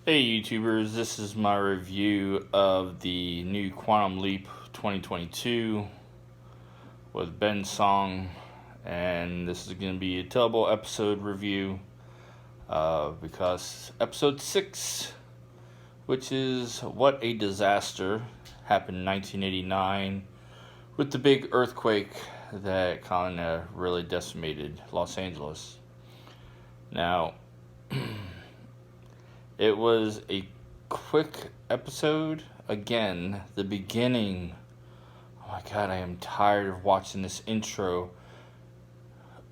Hey YouTubers, this is my review of the new Quantum Leap 2022 with Ben Song, and this is going to be a double episode review because episode 6, which is What a Disaster, happened in 1989 with the big earthquake that kind of really decimated Los Angeles. Now, it was a quick episode. Again, the beginning. Oh my god, I am tired of watching this intro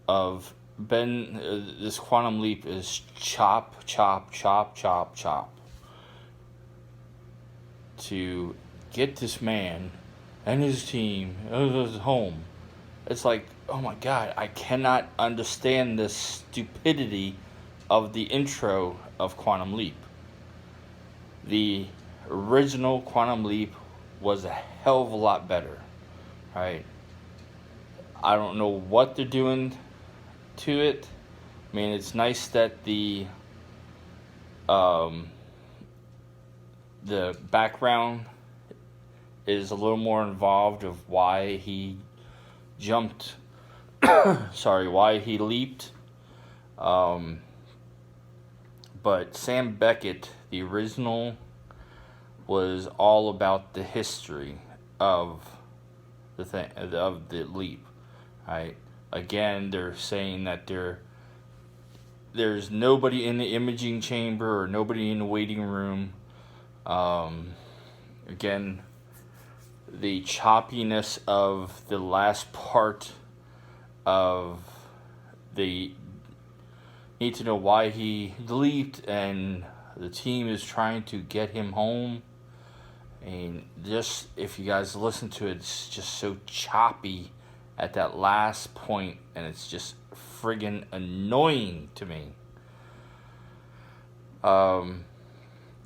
of Ben. This Quantum Leap is chop, chop, chop, chop, chop. To get this man and his team home. It's like, oh my god, I cannot understand the stupidity of the intro of Quantum Leap. The original Quantum Leap was a hell of a lot better, right? I don't know what they're doing to it. I mean, it's nice that the background is a little more involved of why he jumped. Why he leaped. But Sam Beckett, the original, was all about the history of the leap. Right? Again, they're saying that there's nobody in the imaging chamber or nobody in the waiting room. Again, the choppiness of the last part of the need to know why he leaped, and the team is trying to get him home. And just, if you guys listen to it, it's just so choppy at that last point, and it's just friggin' annoying to me.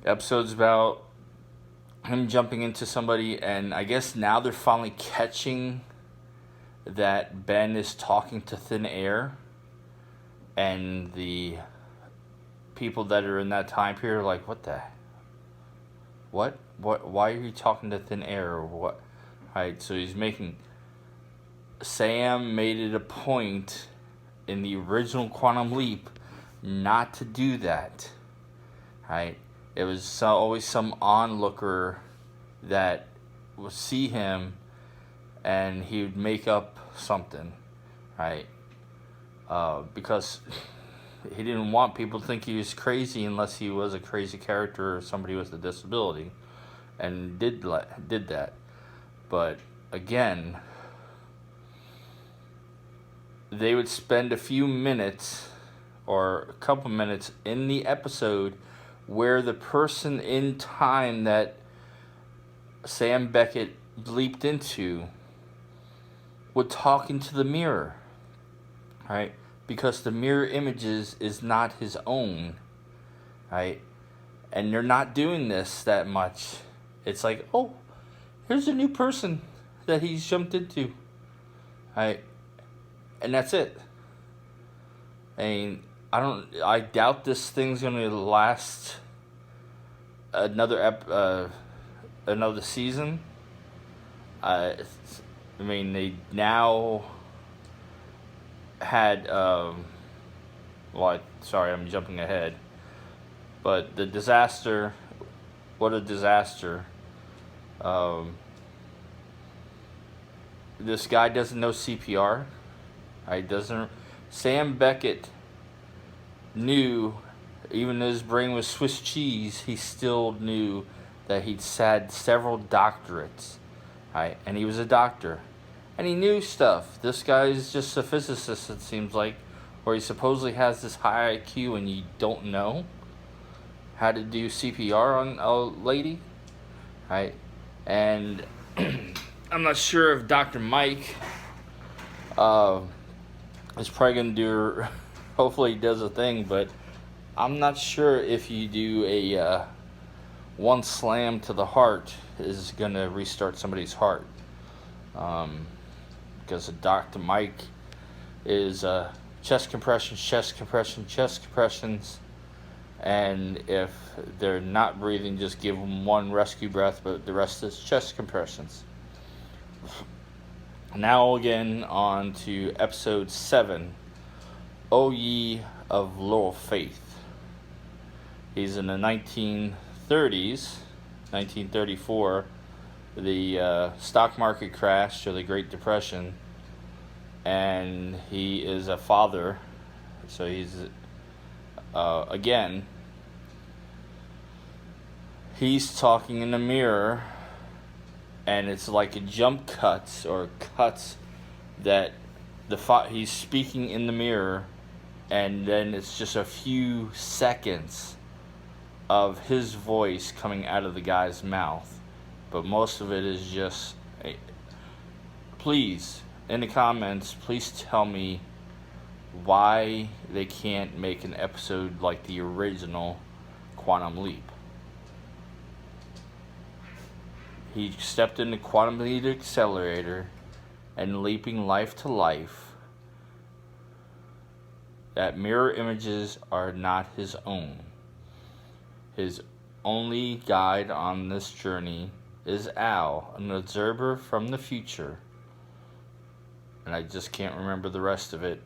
Episode's about him jumping into somebody, and I guess now they're finally catching that Ben is talking to thin air. And the people that are in that time period are like, what? Why are you talking to thin air or what? Right, so Sam made it a point in the original Quantum Leap not to do that. Right? It was always some onlooker that would see him and he would make up something. Right? Because he didn't want people to think he was crazy unless he was a crazy character or somebody with a disability, and did that. But again, they would spend a few minutes or a couple minutes in the episode where the person in time that Sam Beckett leaped into would talk into the mirror. Right? Because the mirror images is not his own. Right? And they're not doing this that much. It's like, oh, here's a new person that he's jumped into. Right? And that's it. I doubt this thing's gonna last another season. They now had sorry, I'm jumping ahead, but the disaster, what a disaster. This guy doesn't know CPR. Sam Beckett knew, even though his brain was Swiss cheese, he still knew that he'd had several doctorates, right? And he was a doctor. And he knew stuff. This guy's just a physicist, it seems like, where he supposedly has this high IQ and you don't know how to do CPR on a lady, right? And I'm not sure if Dr. Mike is probably going to do, hopefully he does a thing, but I'm not sure if you do a one slam to the heart is going to restart somebody's heart. Because Dr. Mike is chest compressions, And if they're not breathing, just give them one rescue breath, but the rest is chest compressions. Now again on to episode 7, O Ye of Little Faith. He's in the 1930s, 1934. The stock market crashed, or the Great Depression, and he is a father. So he's again, he's talking in the mirror, and it's like a jump cuts or cuts that he's speaking in the mirror, and then it's just a few seconds of his voice coming out of the guy's mouth, but most of it is just, please, in the comments, please tell me why they can't make an episode like the original Quantum Leap. He stepped in the Quantum Leap accelerator and leaping life to life. That mirror images are not his own. His only guide on this journey is Al, an observer from the future. And I just can't remember the rest of it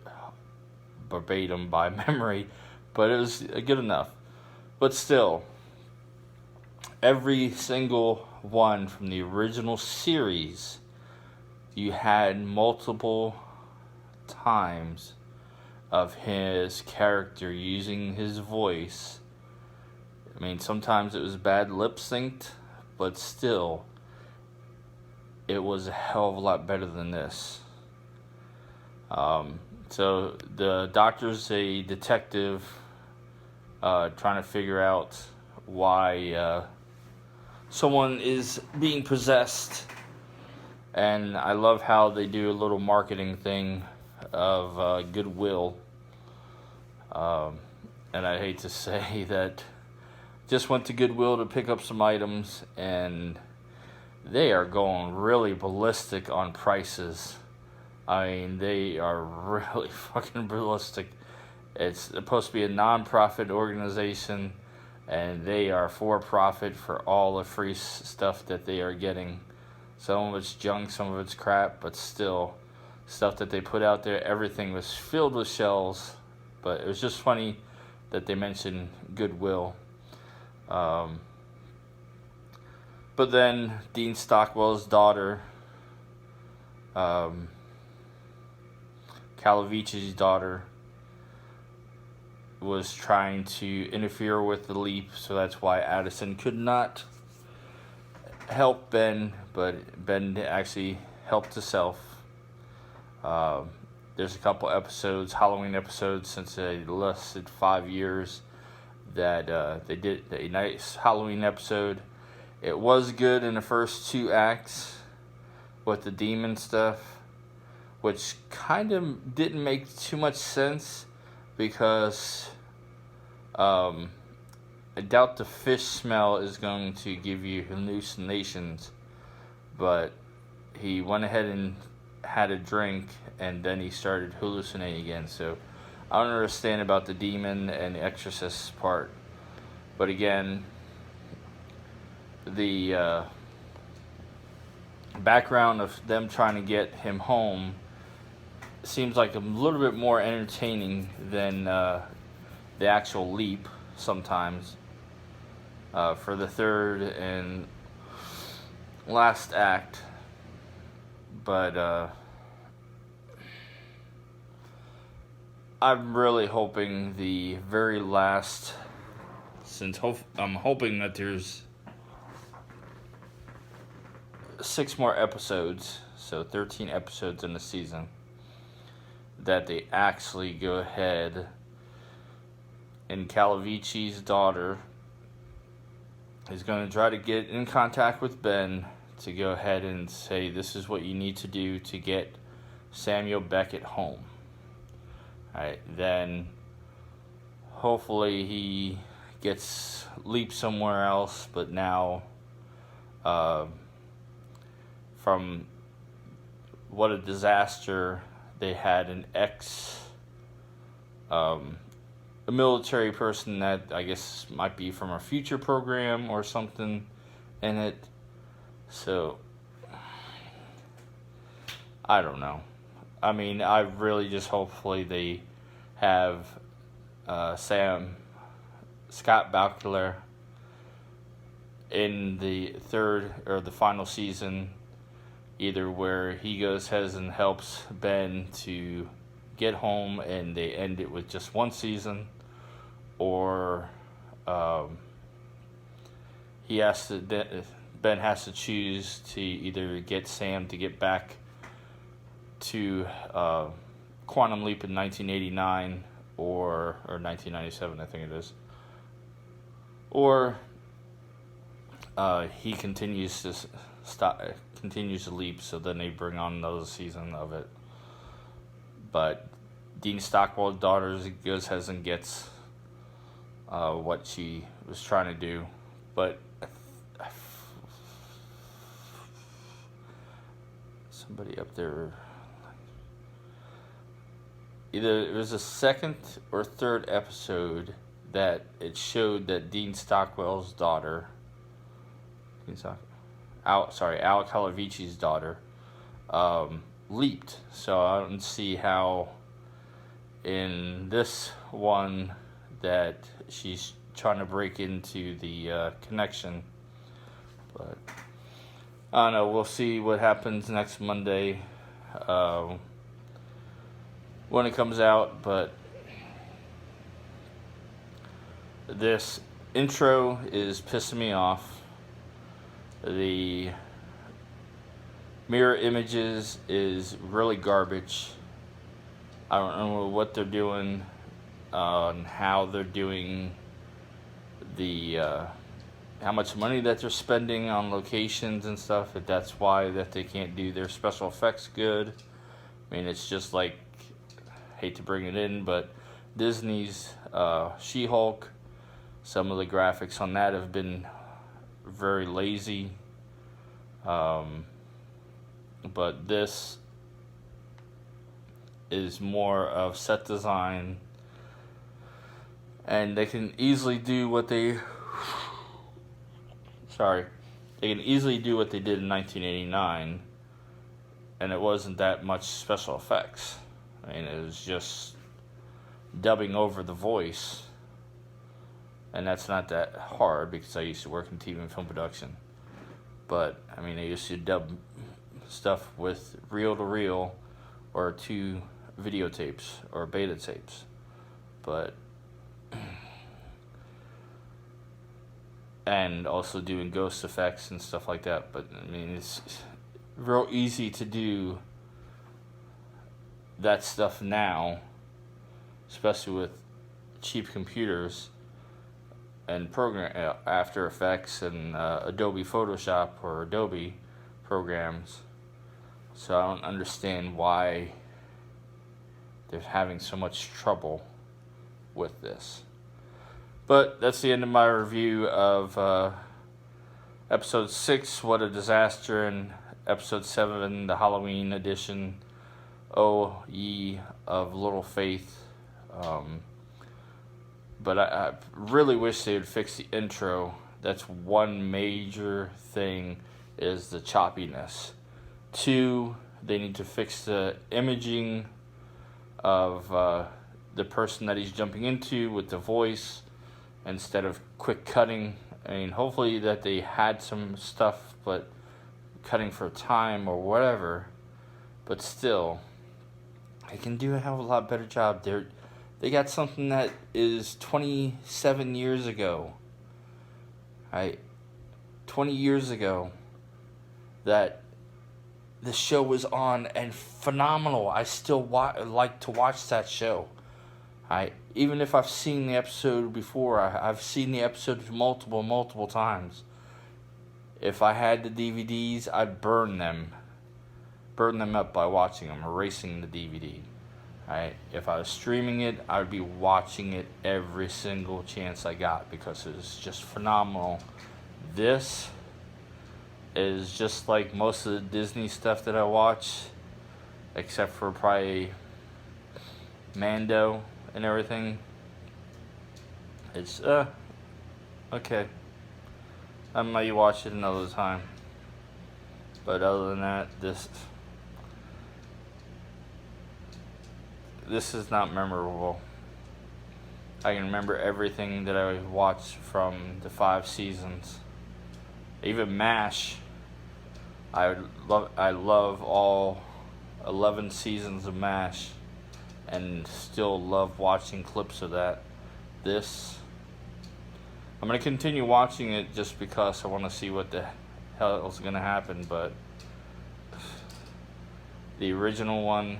verbatim by memory, but it was good enough. But still, every single one from the original series, you had multiple times of his character using his voice. I mean, sometimes it was bad lip synced, but still, it was a hell of a lot better than this. So the doctor's a detective trying to figure out why someone is being possessed. And I love how they do a little marketing thing of goodwill. And I hate to say that just went to Goodwill to pick up some items, and they are going really ballistic on prices. I mean, they are really fucking ballistic. It's supposed to be a non-profit organization, and they are for profit for all the free stuff that they are getting. Some of it's junk, some of it's crap, but still, stuff that they put out there, everything was filled with shells. But it was just funny that they mentioned Goodwill. But then Dean Stockwell's daughter, Calavicci's daughter, was trying to interfere with the leap, so that's why Addison could not help Ben, but Ben actually helped himself. There's a couple episodes, Halloween episodes, since they lasted 5 years, that they did a nice Halloween episode. It was good in the first 2 acts with the demon stuff, which kind of didn't make too much sense because I doubt the fish smell is going to give you hallucinations, but he went ahead and had a drink and then he started hallucinating again. So I don't understand about the demon and the exorcist part, but again, the background of them trying to get him home seems like a little bit more entertaining than the actual leap sometimes for the third and last act. But I'm really hoping the very last, since I'm hoping that there's 6 more episodes, so 13 episodes in the season, that they actually go ahead and Calavicci's daughter is going to try to get in contact with Ben to go ahead and say, this is what you need to do to get Samuel Beckett home. Alright, then hopefully he gets leaped somewhere else, but now from what a disaster, they had an a military person that I guess might be from a future program or something in it. So, I don't know. I mean, I really just hopefully they have Scott Bakula in the third or the final season, either where he goes ahead and helps Ben to get home and they end it with just one season, or Ben has to choose to either get Sam to get back to Quantum Leap in 1989 or 1997, I think it is, or he continues to leap, so then they bring on another season of it. But Dean Stockwell's daughter goes ahead and gets what she was trying to do, but somebody up there, either it was the second or third episode that it showed that Dean Stockwell's daughter, Alec Halavici's daughter, leaped. So I don't see how in this one that she's trying to break into the connection. But I don't know. We'll see what happens next Monday when it comes out. But this intro is pissing me off. The mirror images is really garbage. I don't know what they're doing, and how they're doing the how much money that they're spending on locations and stuff. If that's why that they can't do their special effects good. I mean, it's just like, hate to bring it in, but Disney's She-Hulk, some of the graphics on that have been very lazy. But this is more of set design, and they can easily do what they did in 1989, and it wasn't that much special effects. I mean, it was just dubbing over the voice, and that's not that hard because I used to work in TV and film production. But I mean, I used to dub stuff with reel-to-reel or 2 videotapes or beta tapes. But and also doing ghost effects and stuff like that. But I mean, it's real easy to do that stuff now, especially with cheap computers and program After Effects and Adobe Photoshop or Adobe programs. So I don't understand why they're having so much trouble with this. But that's the end of my review of episode 6, What a Disaster, and episode 7, the Halloween edition, Oh Ye of Little Faith. But I really wish they would fix the intro. That's one major thing, is the choppiness. 2, they need to fix the imaging of the person that he's jumping into with the voice instead of quick cutting. I mean, hopefully that they had some stuff, but cutting for time or whatever. But still, they can do a hell of a lot better job. They got something that is 27 years ago. 20 years ago that the show was on, and phenomenal. I still like to watch that show. Even if I've seen the episode before, I've seen the episodes multiple times. If I had the DVDs, I'd burn them up by watching them, erasing the DVD. If I was streaming it, I'd be watching it every single chance I got because it was just phenomenal. This is just like most of the Disney stuff that I watch, except for probably Mando and everything. It's okay. I might watch it another time. But other than that, this is not memorable. I can remember everything that I watched from the 5 seasons. Even MASH. I love all 11 seasons of MASH, and still love watching clips of that. I'm going to continue watching it just because I want to see what the hell is going to happen, but the original one,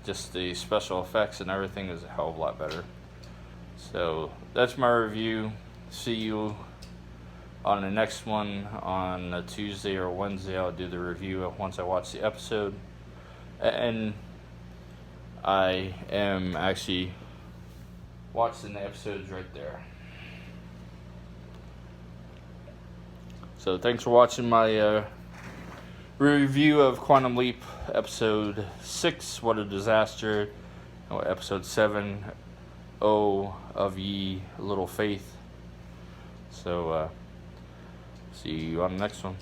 just the special effects and everything, is a hell of a lot better. So that's my review. See you on the next one on a Tuesday or Wednesday. I'll do the review once I watch the episode. And I am actually watching the episodes right there. So thanks for watching my review of Quantum Leap episode 6, What a Disaster, episode 7, Oh of Ye Little Faith. So see you on the next one.